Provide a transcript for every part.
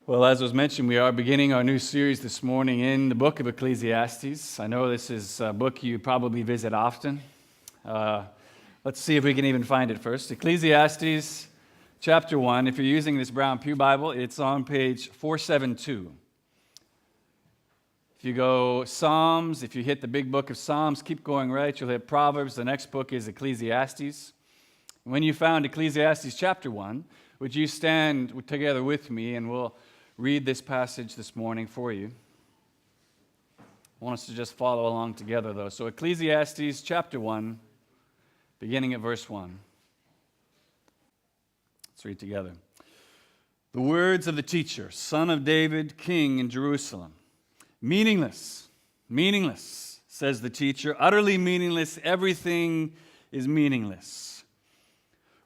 Well, as was mentioned, we are beginning our new series this morning in the book of Ecclesiastes. I know this is a book you probably visit often. Let's see if we can even find it first. Ecclesiastes chapter 1. If you're using this Brown Pew Bible, it's on page 472. If you go Psalms, if you hit the big book of Psalms, keep going right, you'll hit Proverbs. The next book is Ecclesiastes. When you found Ecclesiastes chapter 1, would you stand together with me and we'll read this passage this morning for you. I want us to just follow along together, though. So Ecclesiastes chapter 1, beginning at verse 1. Let's read together. The words of the teacher, son of David, king in Jerusalem. Meaningless, meaningless, says the teacher, utterly meaningless, everything is meaningless.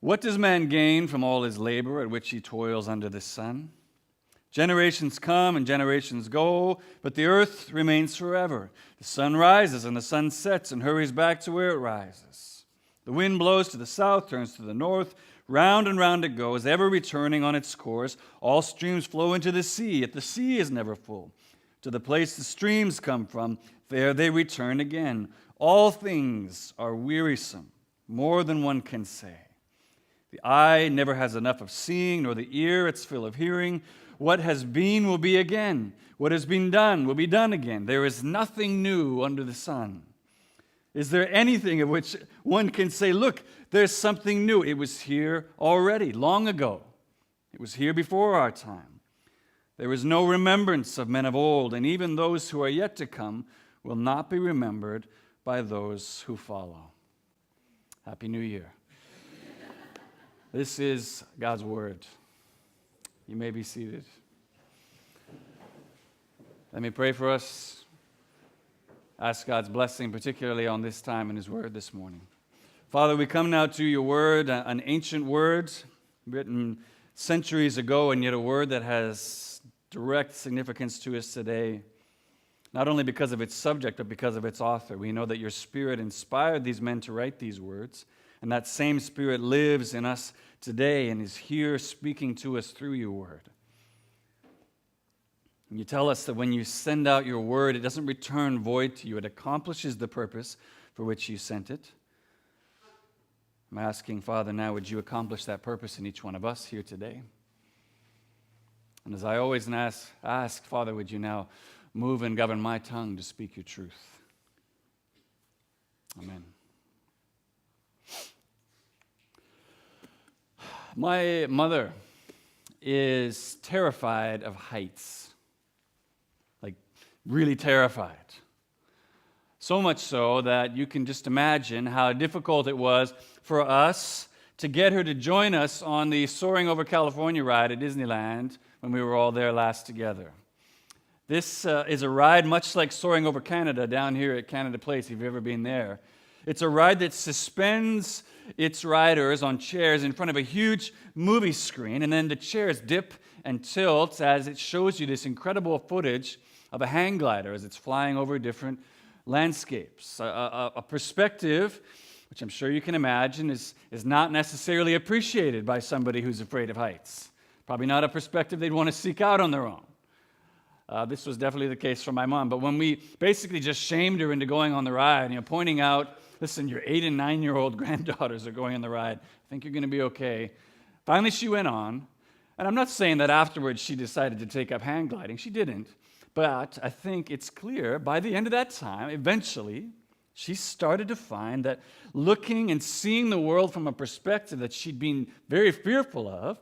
What does man gain from all his labor at which he toils under the sun? Generations come and generations go, but the earth remains forever. The sun rises and the sun sets and hurries back to where it rises. The wind blows to the south, turns to the north. Round and round it goes, ever returning on its course. All streams flow into the sea, yet the sea is never full. To the place the streams come from, there they return again. All things are wearisome, more than one can say. The eye never has enough of seeing, nor the ear its fill of hearing. What has been will be again. What has been done will be done again. There is nothing new under the sun. Is there anything of which one can say, look, there's something new? It was here already, long ago. It was here before our time. There is no remembrance of men of old, and even those who are yet to come will not be remembered by those who follow. Happy New Year. This is God's Word. You may be seated. Let me pray for us. Ask God's blessing, particularly on this time in His Word this morning. Father, we come now to your Word, an ancient word written centuries ago, and yet a word that has direct significance to us today, not only because of its subject, but because of its author. We know that your Spirit inspired these men to write these words, and that same Spirit lives in us today and is here speaking to us through your word. And you tell us that when you send out your word, it doesn't return void to you. It accomplishes the purpose for which you sent it. I'm asking, Father, now would you accomplish that purpose in each one of us here today? And as I always ask, Father, would you now move and govern my tongue to speak your truth? Amen. My mother is terrified of heights, like really terrified. So much so that you can just imagine how difficult it was for us to get her to join us on the Soaring Over California ride at Disneyland when we were all there last together. This is a ride much like Soaring Over Canada down here at Canada Place, if you've ever been there. It's a ride that suspends its riders on chairs in front of a huge movie screen, and then the chairs dip and tilt as it shows you this incredible footage of a hang glider as it's flying over different landscapes. A perspective, which I'm sure you can imagine, is not necessarily appreciated by somebody who's afraid of heights. Probably not a perspective they'd want to seek out on their own. This was definitely the case for my mom. But when we basically just shamed her into going on the ride, pointing out, listen, your 8- and 9-year-old granddaughters are going on the ride. I think you're going to be okay. Finally, she went on. And I'm not saying that afterwards she decided to take up hang gliding. She didn't. But I think it's clear by the end of that time, eventually, she started to find that looking and seeing the world from a perspective that she'd been very fearful of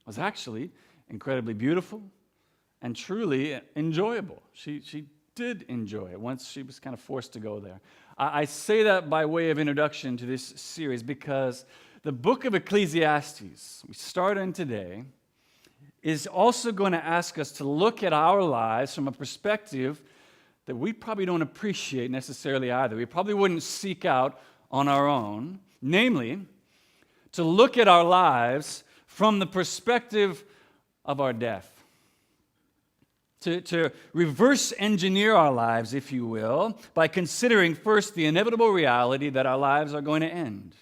was actually incredibly beautiful and truly enjoyable. She did enjoy it once she was kind of forced to go there. I say that by way of introduction to this series because the book of Ecclesiastes, we start in today, is also going to ask us to look at our lives from a perspective that we probably don't appreciate necessarily either. We probably wouldn't seek out on our own, namely, to look at our lives from the perspective of our death. To reverse engineer our lives, if you will, by considering first the inevitable reality that our lives are going to end,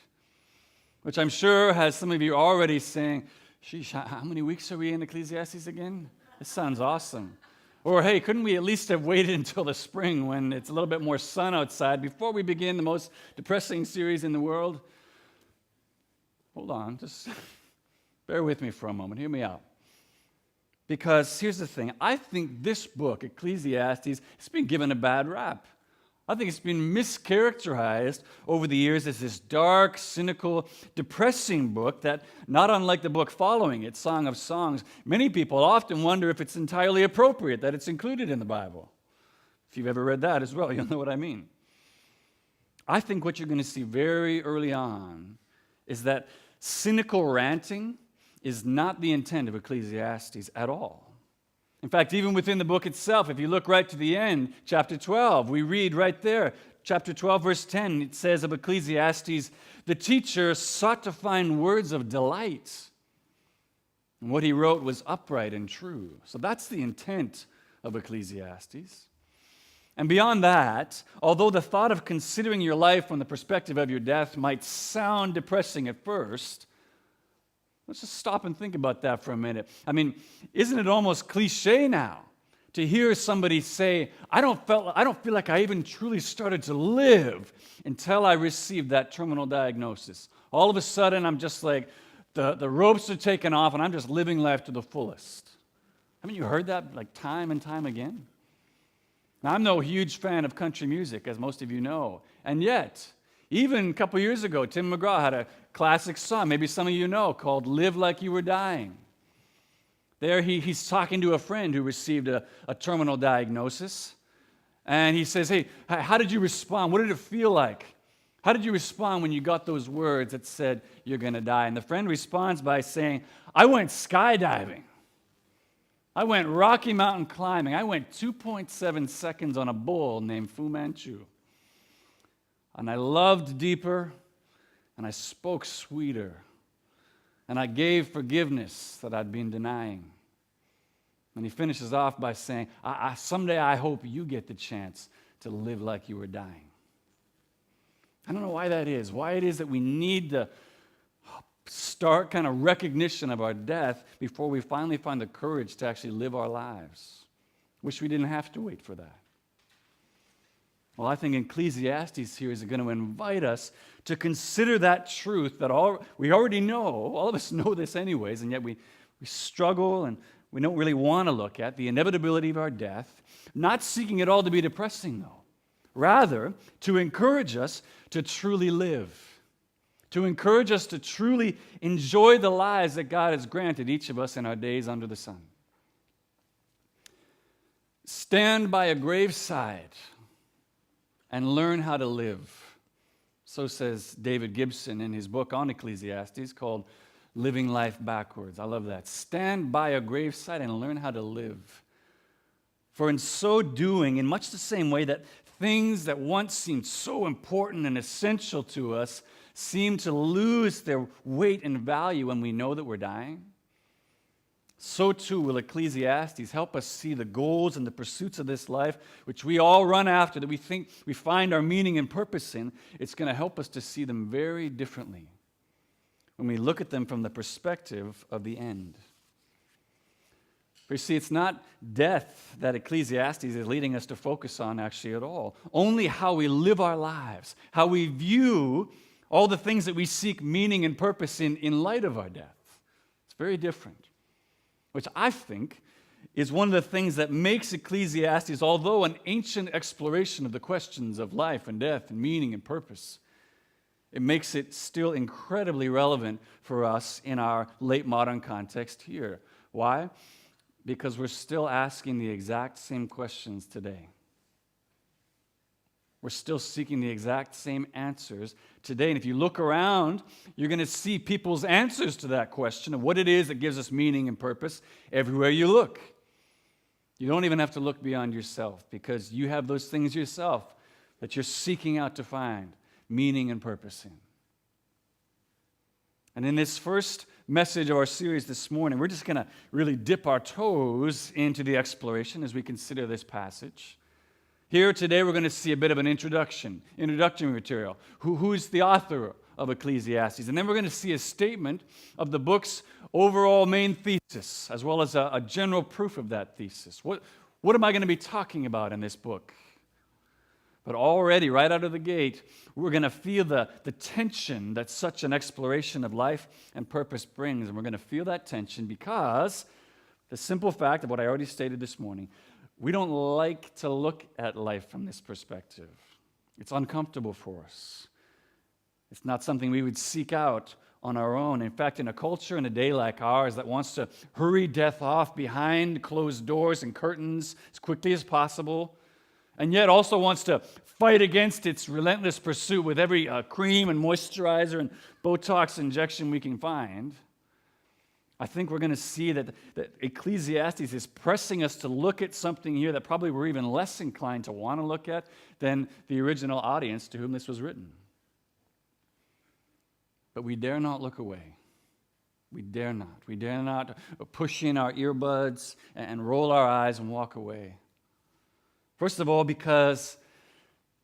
which I'm sure has some of you already saying, sheesh, how many weeks are we in Ecclesiastes again? This sounds awesome. Or, hey, couldn't we at least have waited until the spring when it's a little bit more sun outside before we begin the most depressing series in the world? Hold on, just bear with me for a moment. Hear me out. Because here's the thing. I think this book, Ecclesiastes, has been given a bad rap. I think it's been mischaracterized over the years as this dark, cynical, depressing book that, not unlike the book following it, Song of Songs, many people often wonder if it's entirely appropriate that it's included in the Bible. If you've ever read that as well, you'll know what I mean. I think what you're going to see very early on is that cynical ranting is not the intent of Ecclesiastes at all. In fact, even within the book itself, if you look right to the end, chapter 12, we read right there, chapter 12, verse 10, it says of Ecclesiastes, the teacher sought to find words of delight. And what he wrote was upright and true. So that's the intent of Ecclesiastes. And beyond that, although the thought of considering your life from the perspective of your death might sound depressing at first, let's just stop and think about that for a minute. I mean, isn't it almost cliche now to hear somebody say, I don't feel like I even truly started to live until I received that terminal diagnosis. All of a sudden, I'm just like, the ropes are taken off and I'm just living life to the fullest. Haven't you heard that like time and time again? Now, I'm no huge fan of country music, as most of you know, and yet, even a couple years ago, Tim McGraw had a classic song, maybe some of you know, called Live Like You Were Dying. There he's talking to a friend who received a terminal diagnosis, and he says, hey, how did you respond? What did it feel like? How did you respond when you got those words that said you're going to die? And the friend responds by saying, I went skydiving. I went Rocky Mountain climbing. I went 2.7 seconds on a bull named Fu Manchu. And I loved deeper, and I spoke sweeter, and I gave forgiveness that I'd been denying. And he finishes off by saying, someday I hope you get the chance to live like you were dying. I don't know why that is, why it is that we need to start kind of recognition of our death before we finally find the courage to actually live our lives. Wish we didn't have to wait for that. Well, I think Ecclesiastes here is going to invite us to consider that truth that we already know. All of us know this anyways, and yet we struggle and we don't really want to look at the inevitability of our death, not seeking it all to be depressing, though. Rather, to encourage us to truly live, to encourage us to truly enjoy the lives that God has granted each of us in our days under the sun. Stand by a graveside and learn how to live. So says David Gibson in his book on Ecclesiastes called Living Life Backwards. I love that. Stand by a graveside and learn how to live. For in so doing, in much the same way that things that once seemed so important and essential to us seem to lose their weight and value when we know that we're dying, so too will Ecclesiastes help us see the goals and the pursuits of this life, which we all run after, that we think we find our meaning and purpose in. It's going to help us to see them very differently when we look at them from the perspective of the end. For you see, it's not death that Ecclesiastes is leading us to focus on actually at all. Only how we live our lives, how we view all the things that we seek meaning and purpose in light of our death. It's very different. Which I think is one of the things that makes Ecclesiastes, although an ancient exploration of the questions of life and death and meaning and purpose, it makes it still incredibly relevant for us in our late modern context here. Why? Because we're still asking the exact same questions today. We're still seeking the exact same answers today. And if you look around, you're going to see people's answers to that question of what it is that gives us meaning and purpose everywhere you look. You don't even have to look beyond yourself because you have those things yourself that you're seeking out to find meaning and purpose in. And in this first message of our series this morning, we're just going to really dip our toes into the exploration as we consider this passage. Here today we're going to see a bit of an introductory material. Who's the author of Ecclesiastes? And then we're going to see a statement of the book's overall main thesis, as well as a general proof of that thesis. What am I going to be talking about in this book? But already, right out of the gate, we're going to feel the tension that such an exploration of life and purpose brings. And we're going to feel that tension because the simple fact of what I already stated this morning, we don't like to look at life from this perspective. It's uncomfortable for us. It's not something we would seek out on our own. In fact, in a culture in a day like ours that wants to hurry death off behind closed doors and curtains as quickly as possible, and yet also wants to fight against its relentless pursuit with every cream and moisturizer and Botox injection we can find, I think we're going to see that Ecclesiastes is pressing us to look at something here that probably we're even less inclined to want to look at than the original audience to whom this was written. But we dare not look away. We dare not. We dare not push in our earbuds and roll our eyes and walk away. First of all, because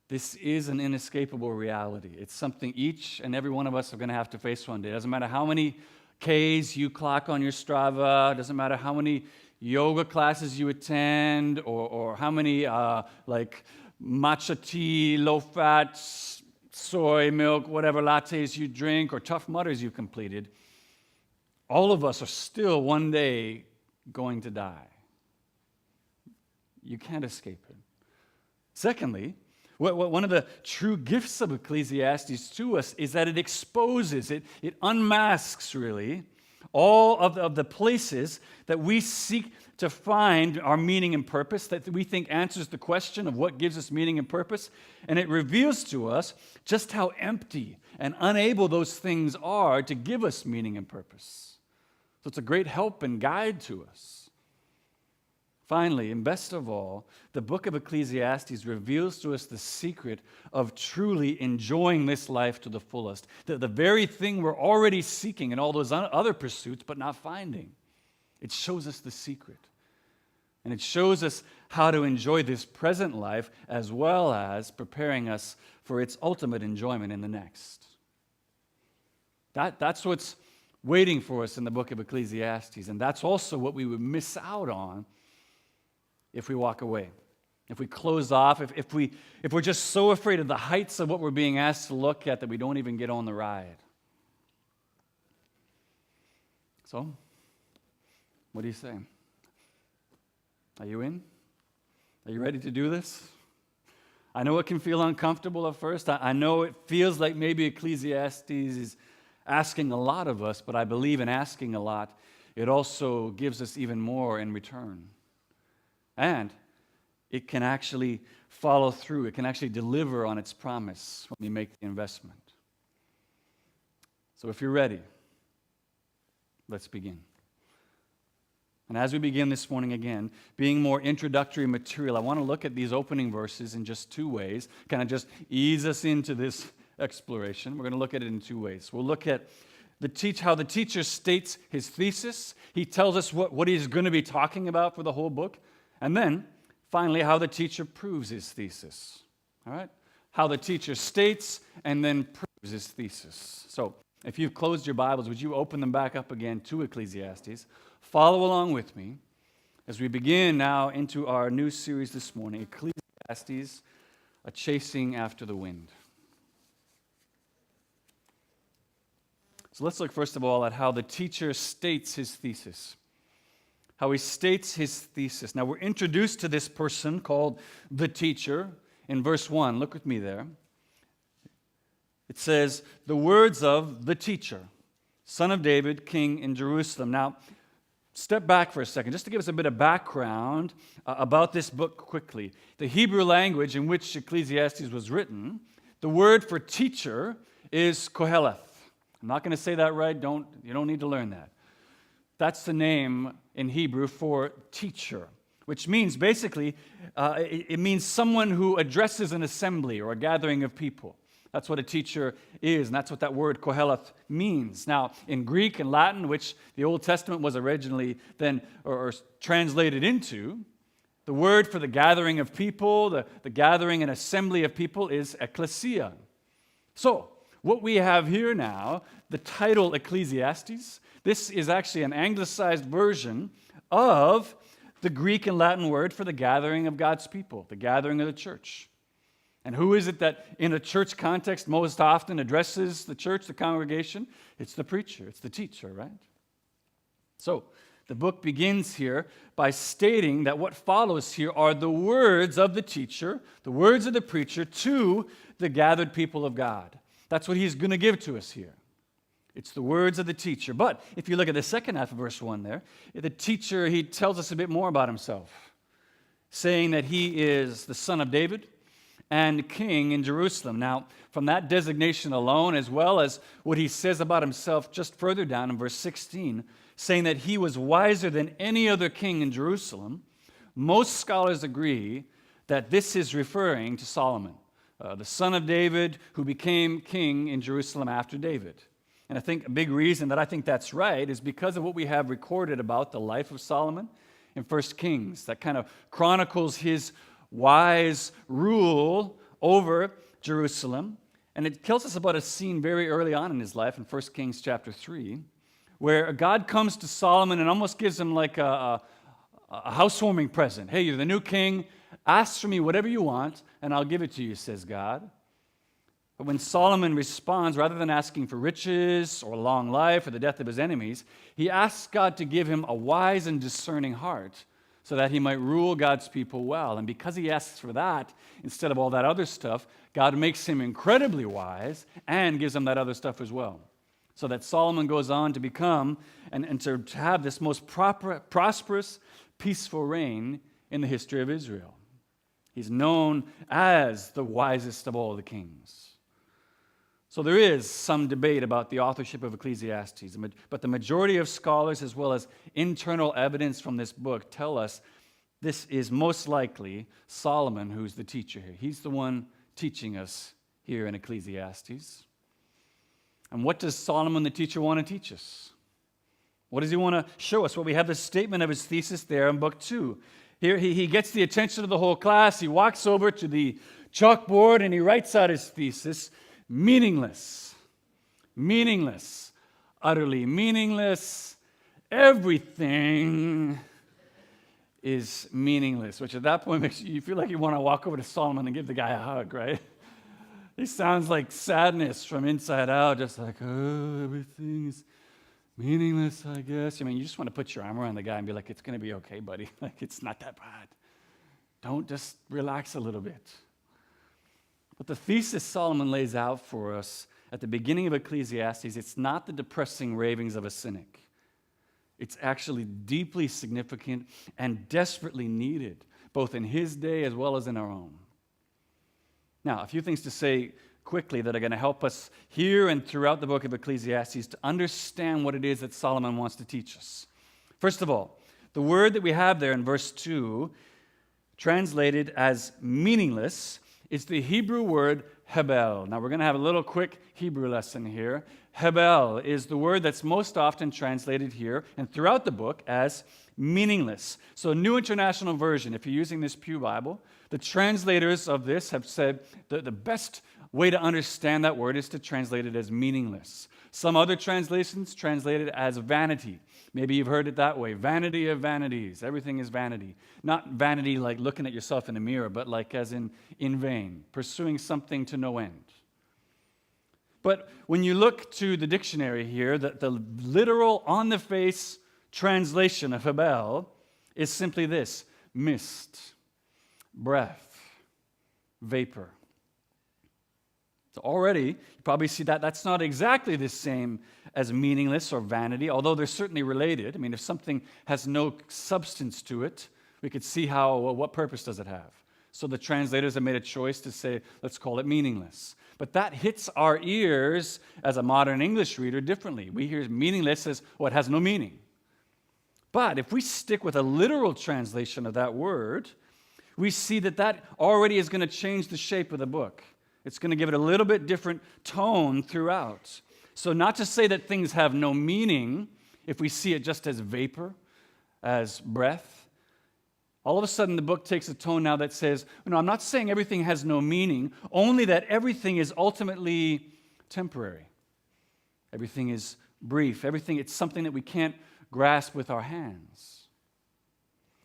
this is an inescapable reality. It's something each and every one of us are going to have to face one day. It doesn't matter how many Ks you clock on your Strava. It doesn't matter how many yoga classes you attend or how many matcha tea, low-fat, soy milk, whatever lattes you drink or Tough Mudders you've completed. All of us are still one day going to die. You can't escape it. Secondly, one of the true gifts of Ecclesiastes to us is that it exposes, it unmasks really, all of the places that we seek to find our meaning and purpose, that we think answers the question of what gives us meaning and purpose, and it reveals to us just how empty and unable those things are to give us meaning and purpose. So it's a great help and guide to us. Finally, and best of all, the book of Ecclesiastes reveals to us the secret of truly enjoying this life to the fullest. The very thing we're already seeking in all those other pursuits but not finding. It shows us the secret. And it shows us how to enjoy this present life as well as preparing us for its ultimate enjoyment in the next. That's what's waiting for us in the book of Ecclesiastes. And that's also what we would miss out on if we walk away, if we close off, if we're just so afraid of the heights of what we're being asked to look at that we don't even get on the ride. So, what do you say? Are you in? Are you ready to do this? I know it can feel uncomfortable at first. I know it feels like maybe Ecclesiastes is asking a lot of us, but I believe in asking a lot, it also gives us even more in return. And it can actually follow through. It can actually deliver on its promise when we make the investment. So if you're ready, let's begin. And as we begin this morning again, being more introductory material, I want to look at these opening verses in just two ways, kind of just ease us into this exploration. We're going to look at it in two ways. We'll look at how the teacher states his thesis. He tells us what he's going to be talking about for the whole book. And then, finally, how the teacher proves his thesis. All right? How the teacher states and then proves his thesis. So, if you've closed your Bibles, would you open them back up again to Ecclesiastes? Follow along with me as we begin now into our new series this morning, Ecclesiastes, a chasing after the wind. So let's look first of all at how the teacher states his thesis. How he states his thesis. Now we're introduced to this person called the teacher in verse 1. Look with me there. It says, the words of the teacher, son of David, king in Jerusalem. Now, step back for a second, just to give us a bit of background about this book quickly. The Hebrew language in which Ecclesiastes was written, the word for teacher is Koheleth. I'm not going to say that right. You don't need to learn that. That's the name in Hebrew for teacher, which means basically, it means someone who addresses an assembly or a gathering of people. That's what a teacher is, and that's what that word Koheleth means. Now, in Greek and Latin, which the Old Testament was originally then or translated into, the word for the gathering of people, the gathering and assembly of people is ecclesia. So, what we have here now, the title Ecclesiastes, This is actually an anglicized version of the Greek and Latin word for the gathering of God's people, the gathering of the church. And who is it that in a church context most often addresses the church, the congregation? It's the preacher, it's the teacher, right? So the book begins here by stating that what follows here are the words of the teacher, the words of the preacher to the gathered people of God. That's what he's going to give to us here. It's the words of the teacher. But if you look at the second half of verse 1 there, the teacher, he tells us a bit more about himself, saying that he is the son of David and king in Jerusalem. Now, from that designation alone, as well as what he says about himself just further down in verse 16, saying that he was wiser than any other king in Jerusalem, most scholars agree that this is referring to Solomon, the son of David who became king in Jerusalem after David. And I think a big reason that I think that's right is because of what we have recorded about the life of Solomon in 1 Kings, that kind of chronicles his wise rule over Jerusalem. And it tells us about a scene very early on in his life in 1 Kings chapter 3, where God comes to Solomon and almost gives him like a housewarming present. Hey, you're the new king. Ask for me whatever you want, and I'll give it to you, says God. But when Solomon responds, rather than asking for riches or long life or the death of his enemies, he asks God to give him a wise and discerning heart so that he might rule God's people well. And because he asks for that, instead of all that other stuff, God makes him incredibly wise and gives him that other stuff as well. So that Solomon goes on to become and to have this most prosperous, peaceful reign in the history of Israel. He's known as the wisest of all the kings. So there is some debate about the authorship of Ecclesiastes, but the majority of scholars, as well as internal evidence from this book, tell us this is most likely Solomon who's the teacher here. He's the one teaching us here in Ecclesiastes. And what does Solomon the teacher want to teach us? What does he want to show us? Well, we have the statement of his thesis there in book 2. Here he gets the attention of the whole class. He walks over to the chalkboard and he writes out his thesis. Meaningless, utterly meaningless, everything is meaningless, which at that point makes you feel like you want to walk over to Solomon and give the guy a hug, right? He sounds like sadness from inside out, just like, oh, everything is meaningless, I guess. I mean, you just want to put your arm around the guy and be like, it's going to be okay, buddy. Like, it's not that bad. Don't just relax a little bit. But the thesis Solomon lays out for us at the beginning of Ecclesiastes, it's not the depressing ravings of a cynic. It's actually deeply significant and desperately needed, both in his day as well as in our own. Now, a few things to say quickly that are going to help us here and throughout the book of Ecclesiastes to understand what it is that Solomon wants to teach us. First of all, the word that we have there in verse 2, translated as meaningless, it's the Hebrew word hebel. Now, we're going to have a little quick Hebrew lesson here. Hebel is the word that's most often translated here and throughout the book as meaningless. So, New International Version, if you're using this Pew Bible, the translators of this have said that the best way to understand that word is to translate it as meaningless. Some other translations translate it as vanity. Maybe you've heard it that way. Vanity of vanities. Everything is vanity. Not vanity like looking at yourself in a mirror, but like as in vain, pursuing something to no end. But when you look to the dictionary here, the literal on-the-face translation of hebel is simply this: mist, breath, vapor. So already, you probably see that that's not exactly the same as meaningless or vanity, although they're certainly related. I mean, if something has no substance to it, we could see what purpose does it have? So the translators have made a choice to say, let's call it meaningless. But that hits our ears as a modern English reader differently. We hear meaningless as, it has no meaning. But if we stick with a literal translation of that word, we see that already is going to change the shape of the book. It's going to give it a little bit different tone throughout. So not to say that things have no meaning if we see it just as vapor, as breath. All of a sudden the book takes a tone now that says, no, I'm not saying everything has no meaning, only that everything is ultimately temporary. Everything is brief. Everything, it's something that we can't grasp with our hands.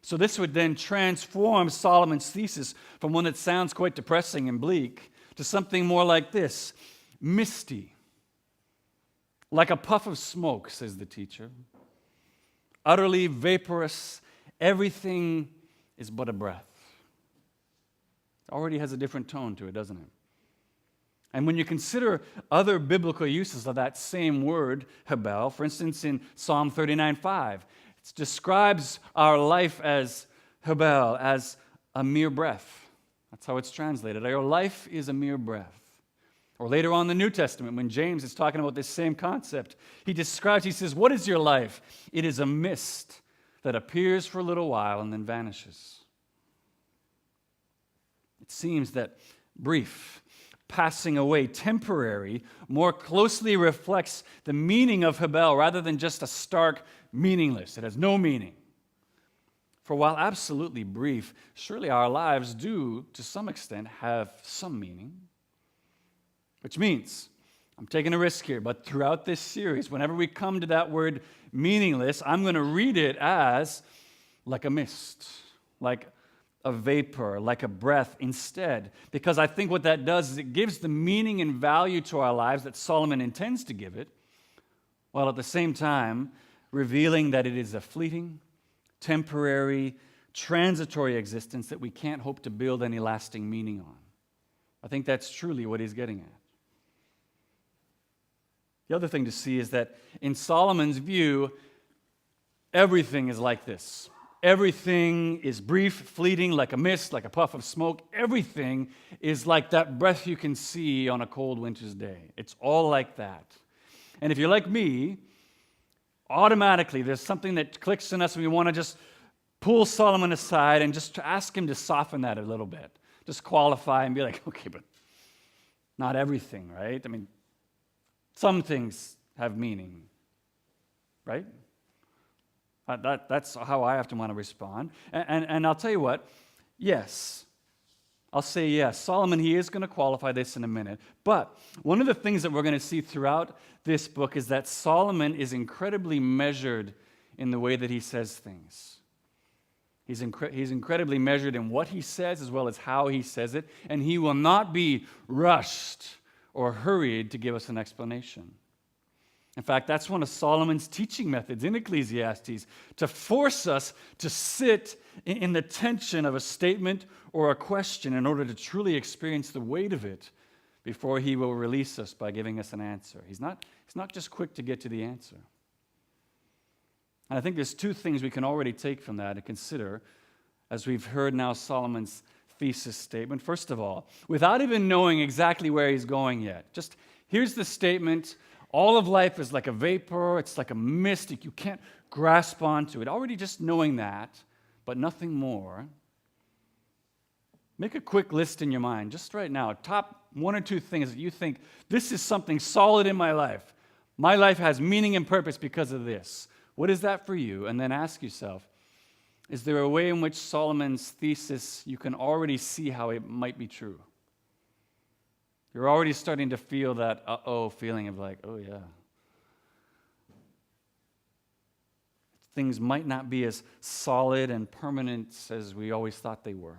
So this would then transform Solomon's thesis from one that sounds quite depressing and bleak to something more like this: misty, like a puff of smoke, says the teacher, utterly vaporous. Everything is but a breath. It already has a different tone to it, doesn't it? And when you consider other biblical uses of that same word, Hebel, for instance, in Psalm 39:5, it describes our life as Hebel, as a mere breath. That's how it's translated. Our life is a mere breath. Or later on in the New Testament, when James is talking about this same concept, he says, what is your life? It is a mist that appears for a little while and then vanishes. It seems that brief, passing away, temporary, more closely reflects the meaning of Hebel rather than just a stark meaningless. It has no meaning. For while absolutely brief, surely our lives do, to some extent, have some meaning. Which means, I'm taking a risk here, but throughout this series, whenever we come to that word meaningless, I'm going to read it as like a mist, like a vapor, like a breath instead. Because I think what that does is it gives the meaning and value to our lives that Solomon intends to give it, while at the same time revealing that it is a fleeting, temporary, transitory existence that we can't hope to build any lasting meaning on. I think that's truly what he's getting at. The other thing to see is that in Solomon's view, everything is like this. Everything is brief, fleeting, like a mist, like a puff of smoke. Everything is like that breath you can see on a cold winter's day. It's all like that. And if you're like me, automatically there's something that clicks in us and we want to just pull Solomon aside and just to ask him to soften that a little bit. Just qualify and be like, okay, but not everything, right? I mean, some things have meaning, right? That's how I often want to respond. And I'll tell you what, yes, I'll say yes. Solomon, he is going to qualify this in a minute. But one of the things that we're going to see throughout this book is that Solomon is incredibly measured in the way that he says things. He's incredibly measured in what he says as well as how he says it, and he will not be rushed or hurried to give us an explanation. In fact, that's one of Solomon's teaching methods in Ecclesiastes, to force us to sit in the tension of a statement or a question in order to truly experience the weight of it before he will release us by giving us an answer. He's not just quick to get to the answer. And I think there's two things we can already take from that and consider as we've heard now Solomon's thesis statement. First of all, without even knowing exactly where he's going yet, just here's the statement: all of life is like a vapor, it's like a mist, you can't grasp onto it. Already just knowing that, but nothing more. Make a quick list in your mind, just right now, top one or two things that you think, this is something solid in my life. My life has meaning and purpose because of this. What is that for you? And then ask yourself, is there a way in which Solomon's thesis, you can already see how it might be true? You're already starting to feel that feeling of like, oh yeah. Things might not be as solid and permanent as we always thought they were.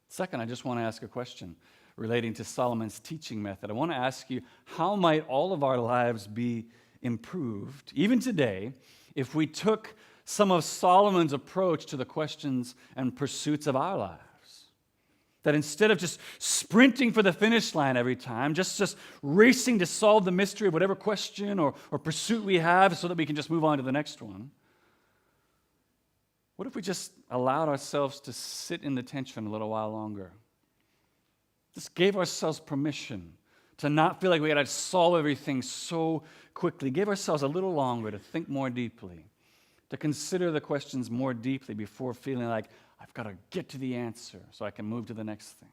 Second, I just want to ask a question relating to Solomon's teaching method. I want to ask you, how might all of our lives be improved, even today, if we took some of Solomon's approach to the questions and pursuits of our lives? That instead of just sprinting for the finish line every time, just racing to solve the mystery of whatever question or pursuit we have so that we can just move on to the next one, what if we just allowed ourselves to sit in the tension a little while longer? Just gave ourselves permission to not feel like we had to solve everything so quickly. Gave ourselves a little longer to think more deeply, to consider the questions more deeply before feeling like, I've got to get to the answer so I can move to the next thing.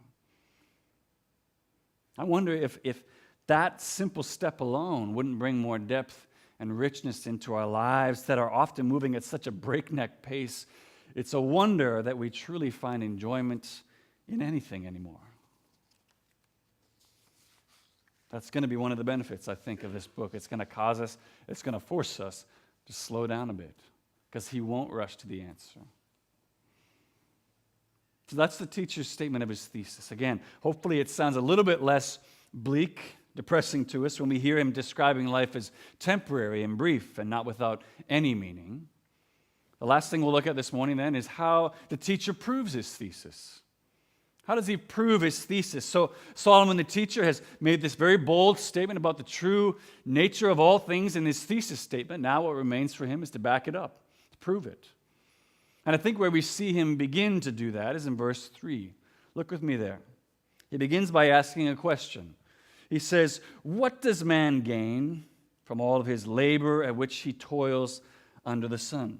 I wonder if that simple step alone wouldn't bring more depth and richness into our lives that are often moving at such a breakneck pace. It's a wonder that we truly find enjoyment in anything anymore. That's going to be one of the benefits, I think, of this book. It's going to force us to slow down a bit, because he won't rush to the answer. So that's the teacher's statement of his thesis. Again, hopefully it sounds a little bit less bleak, depressing to us when we hear him describing life as temporary and brief and not without any meaning. The last thing we'll look at this morning then is how the teacher proves his thesis. How does he prove his thesis? So Solomon the teacher has made this very bold statement about the true nature of all things in his thesis statement. Now what remains for him is to back it up, to prove it. And I think where we see him begin to do that is in verse 3. Look with me there. He begins by asking a question. He says, "What does man gain from all of his labor at which he toils under the sun?"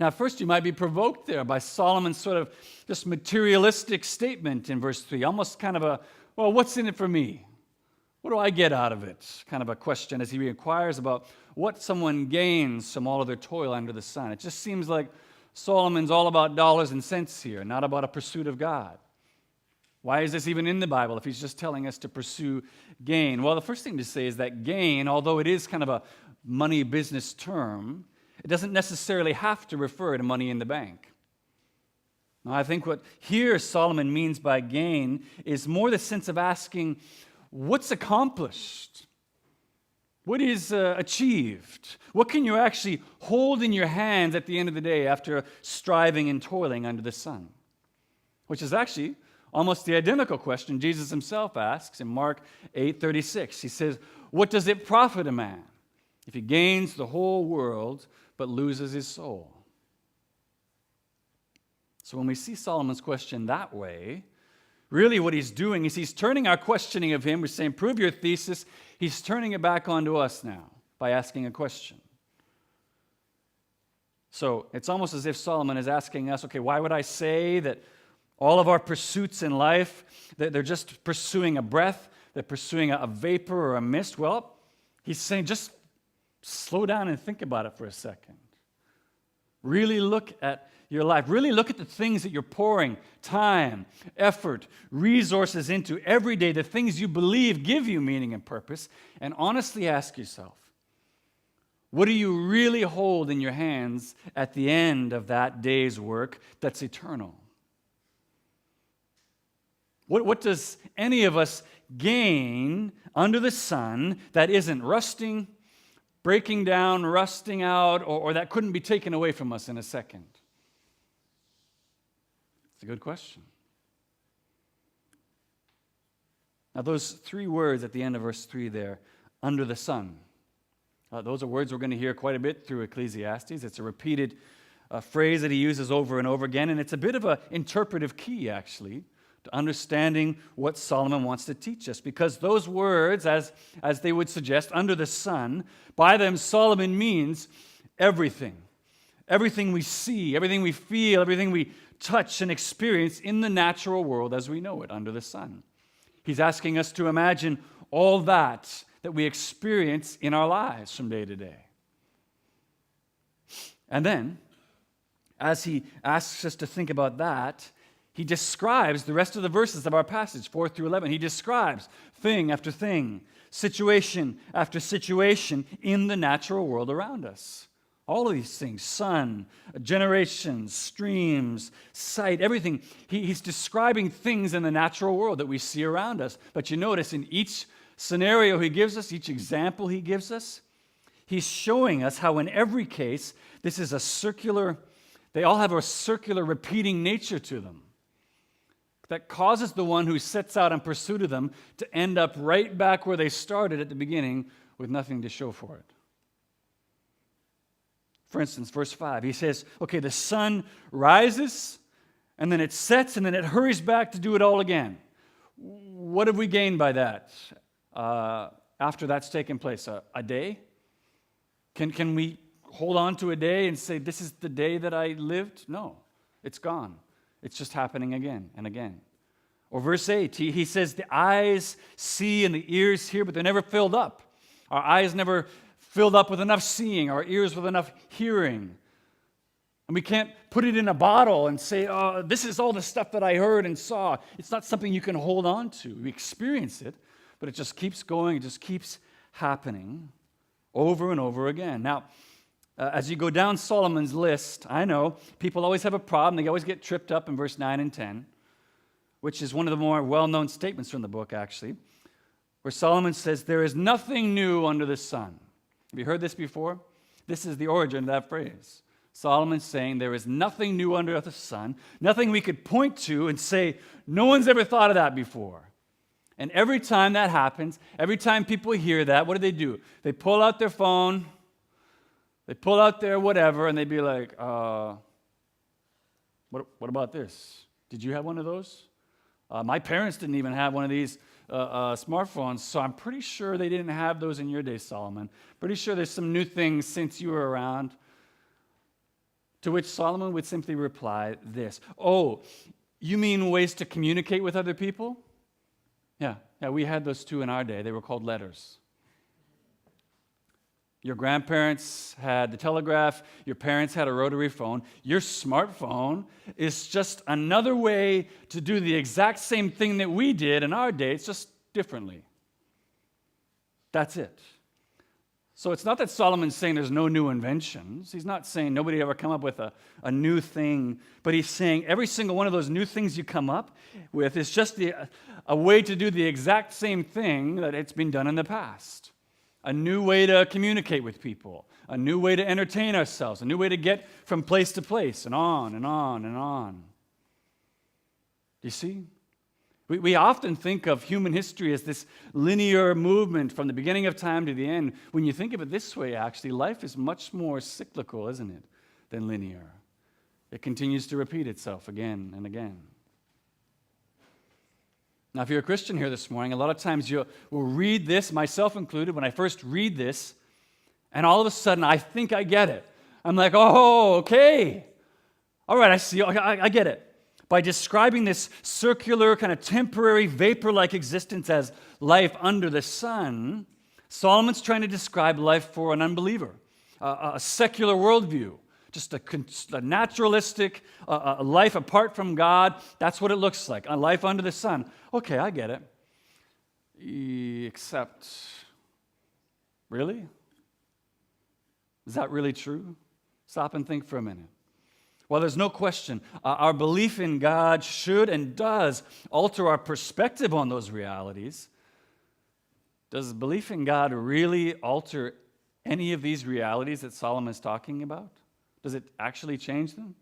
Now, first you might be provoked there by Solomon's sort of just materialistic statement in verse 3, almost kind of a, well, what's in it for me? What do I get out of it? Kind of a question as he inquires about what someone gains from all of their toil under the sun. It just seems like Solomon's all about dollars and cents here, not about a pursuit of God. Why is this even in the Bible if he's just telling us to pursue gain? Well, the first thing to say is that gain, although it is kind of a money business term, it doesn't necessarily have to refer to money in the bank. Now, I think what here Solomon means by gain is more the sense of asking, what's accomplished? What is achieved? What can you actually hold in your hands at the end of the day after striving and toiling under the sun? Which is actually almost the identical question Jesus himself asks in Mark 8:36. He says, "What does it profit a man if he gains the whole world but loses his soul?" So when we see Solomon's question that way, really what he's doing is he's turning our questioning of him. We're saying, prove your thesis. He's turning it back onto us now by asking a question. So it's almost as if Solomon is asking us, okay, why would I say that all of our pursuits in life, that they're just pursuing a breath, they're pursuing a vapor or a mist? Well, he's saying just slow down and think about it for a second. Really look at your life. Really look at the things that you're pouring time, effort, resources into every day, the things you believe give you meaning and purpose, and honestly ask yourself, what do you really hold in your hands at the end of that day's work that's eternal? What does any of us gain under the sun that isn't rusting, breaking down, rusting out, or that couldn't be taken away from us in a second? It's a good question. Now, those three words at the end of verse 3 there, under the sun, those are words we're going to hear quite a bit through Ecclesiastes. It's a repeated phrase that he uses over and over again, and it's a bit of an interpretive key, actually, to understanding what Solomon wants to teach us. Because those words, as they would suggest, under the sun, by them Solomon means everything. Everything we see, everything we feel, everything we touch and experience in the natural world as we know it under the sun. He's asking us to imagine all that we experience in our lives from day to day. And then, as he asks us to think about that, he describes the rest of the verses of our passage, 4 through 11. He describes thing after thing, situation after situation in the natural world around us. All of these things, sun, generations, streams, sight, everything. He's describing things in the natural world that we see around us. But you notice in each scenario he gives us, each example he gives us, he's showing us how in every case this is a circular, they all have a circular repeating nature to them that causes the one who sets out in pursuit of them to end up right back where they started at the beginning with nothing to show for it. For instance, verse 5, he says, okay, the sun rises, and then it sets, and then it hurries back to do it all again. What have we gained by that after that's taken place? A day? Can we hold on to a day and say, this is the day that I lived? No, it's gone. It's just happening again and again. Or verse 8, he says, the eyes see and the ears hear, but they're never filled up. Our eyes never filled up with enough seeing, our ears with enough hearing. And we can't put it in a bottle and say, oh, this is all the stuff that I heard and saw. It's not something you can hold on to. We experience it, But it just keeps going, it just keeps happening over and over again. Now, as you go down Solomon's list, I know people always have a problem. They always get tripped up in verse 9 and 10, which is one of the more well-known statements from the book, actually, where Solomon says, there is nothing new under the sun. Have you heard this before? This is the origin of that phrase. Solomon's saying there is nothing new under the sun, nothing we could point to and say, no one's ever thought of that before. And every time that happens, every time people hear that, what do? They pull out their phone, they pull out their whatever, and they'd be like, what about this? Did you have one of those? My parents didn't even have one of these smartphones, so I'm pretty sure they didn't have those in your day, Solomon. Pretty sure there's some new things since you were around. To which Solomon would simply reply this: oh, you mean ways to communicate with other people? Yeah, we had those too in our day. They were called letters. Your grandparents had the telegraph. Your parents had a rotary phone. Your smartphone is just another way to do the exact same thing that we did in our day. It's just differently. That's it. So it's not that Solomon's saying there's no new inventions. He's not saying nobody ever come up with a new thing. But he's saying every single one of those new things you come up with is just a way to do the exact same thing that it's been done in the past. A new way to communicate with people, a new way to entertain ourselves, a new way to get from place to place, and on and on and on. Do you see? We often think of human history as this linear movement from the beginning of time to the end. When you think of it this way, actually, life is much more cyclical, isn't it, than linear. It continues to repeat itself again and again. Now, if you're a Christian here this morning, a lot of times you will read this, myself included, when I first read this, and all of a sudden I think I get it. I'm like, oh, okay. All right, I see, I get it. By describing this circular, kind of temporary, vapor-like existence as life under the sun, Solomon's trying to describe life for an unbeliever, a secular worldview. Just a naturalistic life apart from God. That's what it looks like, a life under the sun. Okay, I get it. Except, really? Is that really true? Stop and think for a minute. Well, there's no question. Our belief in God should and does alter our perspective on those realities. Does belief in God really alter any of these realities that Solomon is talking about? Does it actually change them?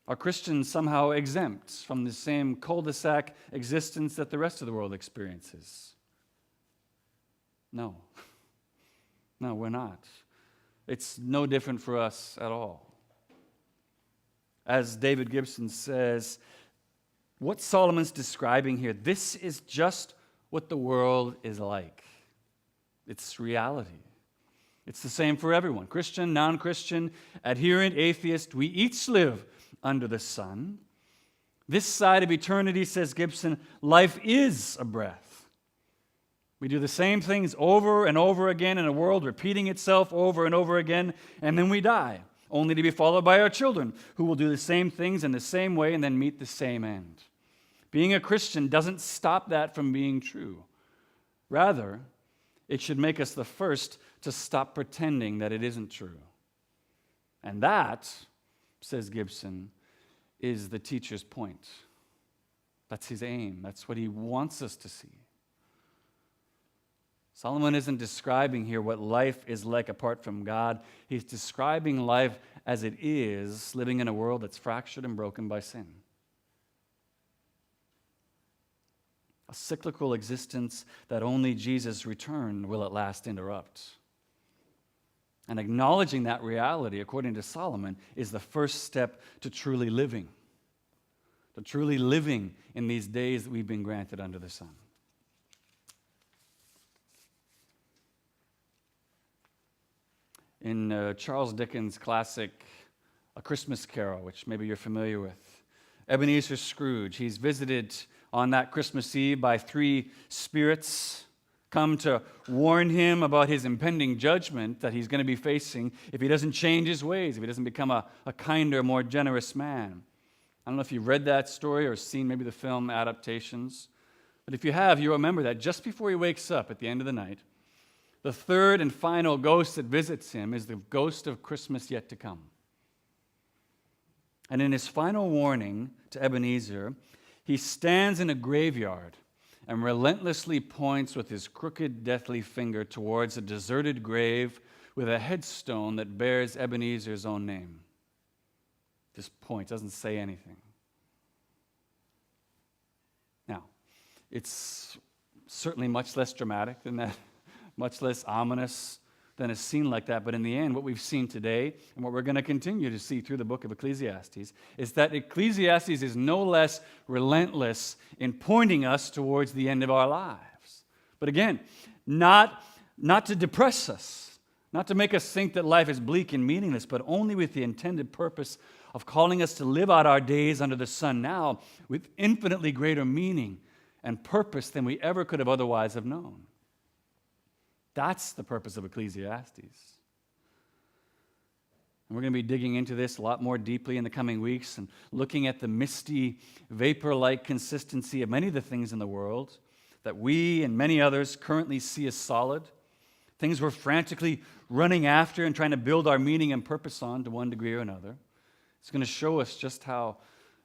Are Christians somehow exempt from the same cul-de-sac existence that the rest of the world experiences? No. No, we're not. It's no different for us at all. As David Gibson says, what Solomon's describing here, this is just what the world is like. It's reality. It's the same for everyone. Christian, non-Christian, adherent, atheist, we each live under the sun. This side of eternity, says Gibson, life is a breath. We do the same things over and over again in a world repeating itself over and over again, and then we die, only to be followed by our children, who will do the same things in the same way and then meet the same end. Being a Christian doesn't stop that from being true. Rather, it should make us the first to stop pretending that it isn't true. And that, says Gibson, is the teacher's point. That's his aim. That's what he wants us to see. Solomon isn't describing here what life is like apart from God. He's describing life as it is, living in a world that's fractured and broken by sin. A cyclical existence that only Jesus' return will at last interrupt. And acknowledging that reality, according to Solomon, is the first step to truly living. To truly living in these days that we've been granted under the sun. In Charles Dickens' classic A Christmas Carol, which maybe you're familiar with, Ebenezer Scrooge, he's visited on that Christmas Eve by three spirits come to warn him about his impending judgment that he's going to be facing if he doesn't change his ways, if he doesn't become a kinder, more generous man. I don't know if you've read that story or seen maybe the film adaptations, But if you have, you remember that just before he wakes up at the end of the night, the third and final ghost that visits him is the ghost of Christmas yet to come. And in his final warning to Ebenezer, he stands in a graveyard and relentlessly points with his crooked, deathly finger towards a deserted grave with a headstone that bears Ebenezer's own name. Just points, doesn't say anything. Now, it's certainly much less dramatic than that, much less ominous than a scene like that. But in the end, what we've seen today, and what we're going to continue to see through the book of Ecclesiastes, is that Ecclesiastes is no less relentless in pointing us towards the end of our lives. But again, not to depress us, not to make us think that life is bleak and meaningless, but only with the intended purpose of calling us to live out our days under the sun now with infinitely greater meaning and purpose than we ever could have otherwise have known. That's the purpose of Ecclesiastes. And we're going to be digging into this a lot more deeply in the coming weeks and looking at the misty, vapor-like consistency of many of the things in the world that we and many others currently see as solid, things we're frantically running after and trying to build our meaning and purpose on to one degree or another. It's going to show us just how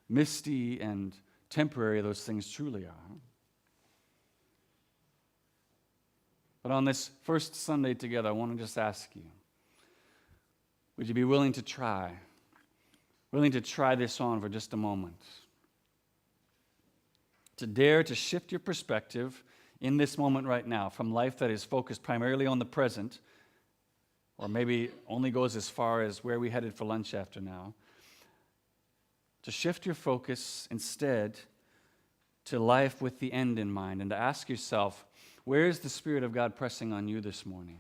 misty and temporary those things truly are. But on this first Sunday together, I want to just ask you, would you be willing to try this on for just a moment? To dare to shift your perspective in this moment right now from life that is focused primarily on the present, or maybe only goes as far as where we headed for lunch after now, to shift your focus instead to life with the end in mind and to ask yourself, where is the Spirit of God pressing on you this morning?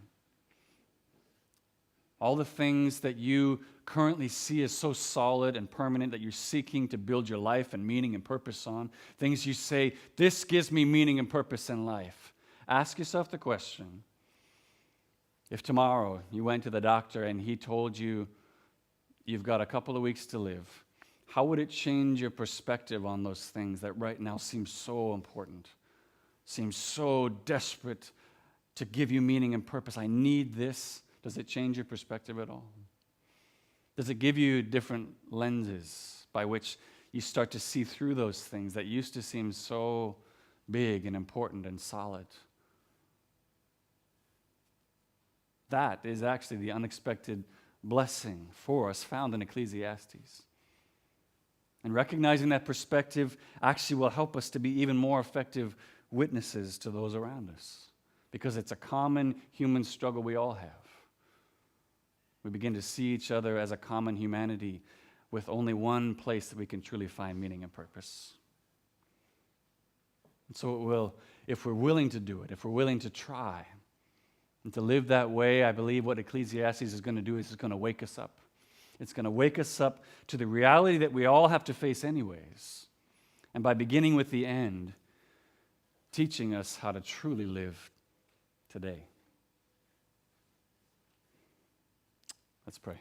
All the things that you currently see as so solid and permanent that you're seeking to build your life and meaning and purpose on, things you say, this gives me meaning and purpose in life. Ask yourself the question, if tomorrow you went to the doctor and he told you you've got a couple of weeks to live, how would it change your perspective on those things that right now seem so important? Seems so desperate to give you meaning and purpose. I need this. Does it change your perspective at all? Does it give you different lenses by which you start to see through those things that used to seem so big and important and solid? That is actually the unexpected blessing for us found in Ecclesiastes. And recognizing that perspective actually will help us to be even more effective witnesses to those around us, because it's a common human struggle we all have. We begin to see each other as a common humanity with only one place that we can truly find meaning and purpose. And so it will, if we're willing to do it, if we're willing to try and to live that way, I believe what Ecclesiastes is going to do is it's going to wake us up. It's going to wake us up to the reality that we all have to face anyways. And by beginning with the end, teaching us how to truly live today. Let's pray.